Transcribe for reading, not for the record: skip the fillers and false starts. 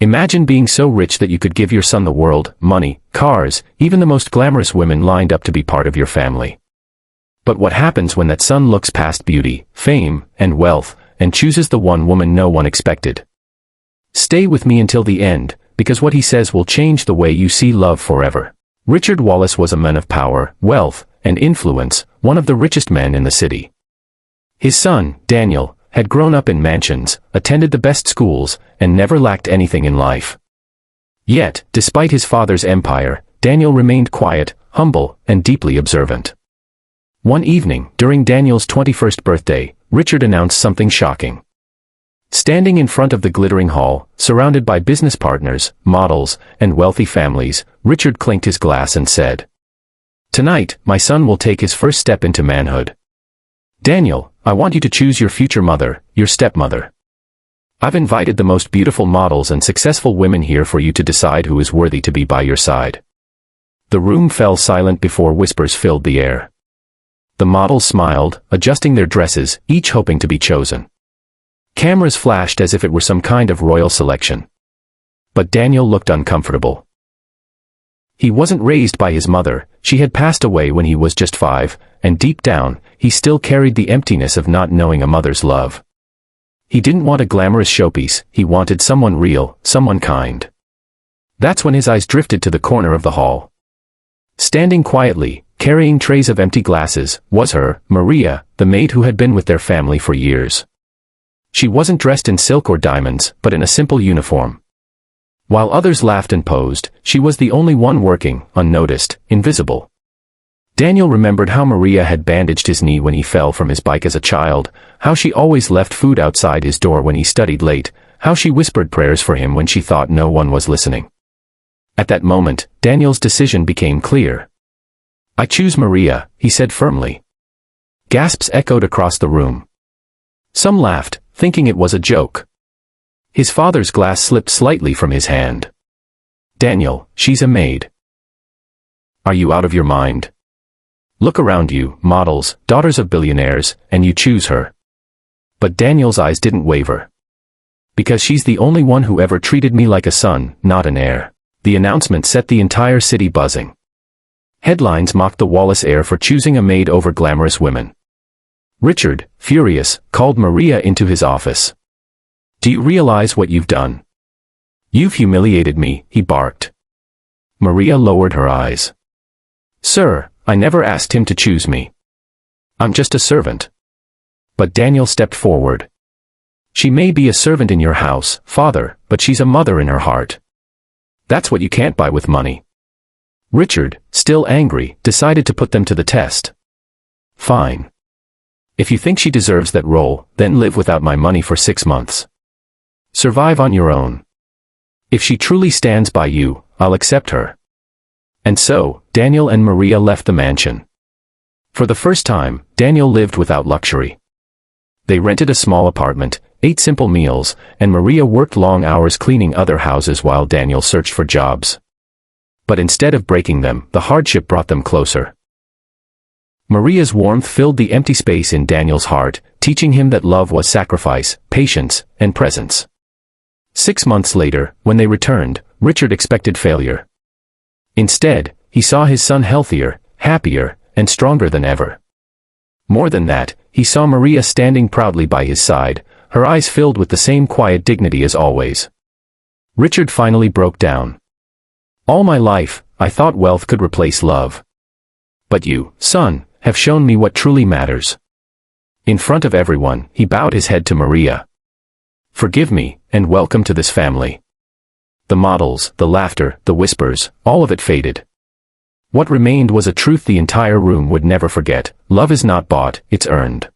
Imagine being so rich that you could give your son the world, money, cars, even the most glamorous women lined up to be part of your family. But what happens when that son looks past beauty, fame, and wealth, and chooses the one woman no one expected? Stay with me until the end, because what he says will change the way you see love forever. Richard Wallace was a man of power, wealth, and influence, one of the richest men in the city. His son, Daniel, had grown up in mansions, attended the best schools, and never lacked anything in life. Yet, despite his father's empire, Daniel remained quiet, humble, and deeply observant. One evening, during Daniel's 21st birthday, Richard announced something shocking. Standing in front of the glittering hall, surrounded by business partners, models, and wealthy families, Richard clinked his glass and said, "Tonight, my son will take his first step into manhood. Daniel, I want you to choose your future mother, your stepmother. I've invited the most beautiful models and successful women here for you to decide who is worthy to be by your side." The room fell silent before whispers filled the air. The models smiled, adjusting their dresses, each hoping to be chosen. Cameras flashed as if it were some kind of royal selection. But Daniel looked uncomfortable. He wasn't raised by his mother, she had passed away when he was just 5, and deep down, he still carried the emptiness of not knowing a mother's love. He didn't want a glamorous showpiece, he wanted someone real, someone kind. That's when his eyes drifted to the corner of the hall. Standing quietly, carrying trays of empty glasses, was her, Maria, the maid who had been with their family for years. She wasn't dressed in silk or diamonds, but in a simple uniform. While others laughed and posed, she was the only one working, unnoticed, invisible. Daniel remembered how Maria had bandaged his knee when he fell from his bike as a child, how she always left food outside his door when he studied late, how she whispered prayers for him when she thought no one was listening. At that moment, Daniel's decision became clear. "I choose Maria," he said firmly. Gasps echoed across the room. Some laughed, thinking it was a joke. His father's glass slipped slightly from his hand. "Daniel, she's a maid. Are you out of your mind? Look around you, models, daughters of billionaires, and you choose her." But Daniel's eyes didn't waver. "Because she's the only one who ever treated me like a son, not an heir." The announcement set the entire city buzzing. Headlines mocked the Wallace heir for choosing a maid over glamorous women. Richard, furious, called Maria into his office. "Do you realize what you've done? You've humiliated me," he barked. Maria lowered her eyes. "Sir, I never asked him to choose me. I'm just a servant." But Daniel stepped forward. "She may be a servant in your house, father, but she's a mother in her heart. That's what you can't buy with money." Richard, still angry, decided to put them to the test. "Fine. If you think she deserves that role, then live without my money for 6 months. Survive on your own. If she truly stands by you, I'll accept her." And so, Daniel and Maria left the mansion. For the first time, Daniel lived without luxury. They rented a small apartment, ate simple meals, and Maria worked long hours cleaning other houses while Daniel searched for jobs. But instead of breaking them, the hardship brought them closer. Maria's warmth filled the empty space in Daniel's heart, teaching him that love was sacrifice, patience, and presence. 6 months later, when they returned, Richard expected failure. Instead, he saw his son healthier, happier, and stronger than ever. More than that, he saw Maria standing proudly by his side, her eyes filled with the same quiet dignity as always. Richard finally broke down. "All my life, I thought wealth could replace love. But you, son, have shown me what truly matters." In front of everyone, he bowed his head to Maria. "Forgive me, and welcome to this family." The models, the laughter, the whispers, all of it faded. What remained was a truth the entire room would never forget: love is not bought, it's earned.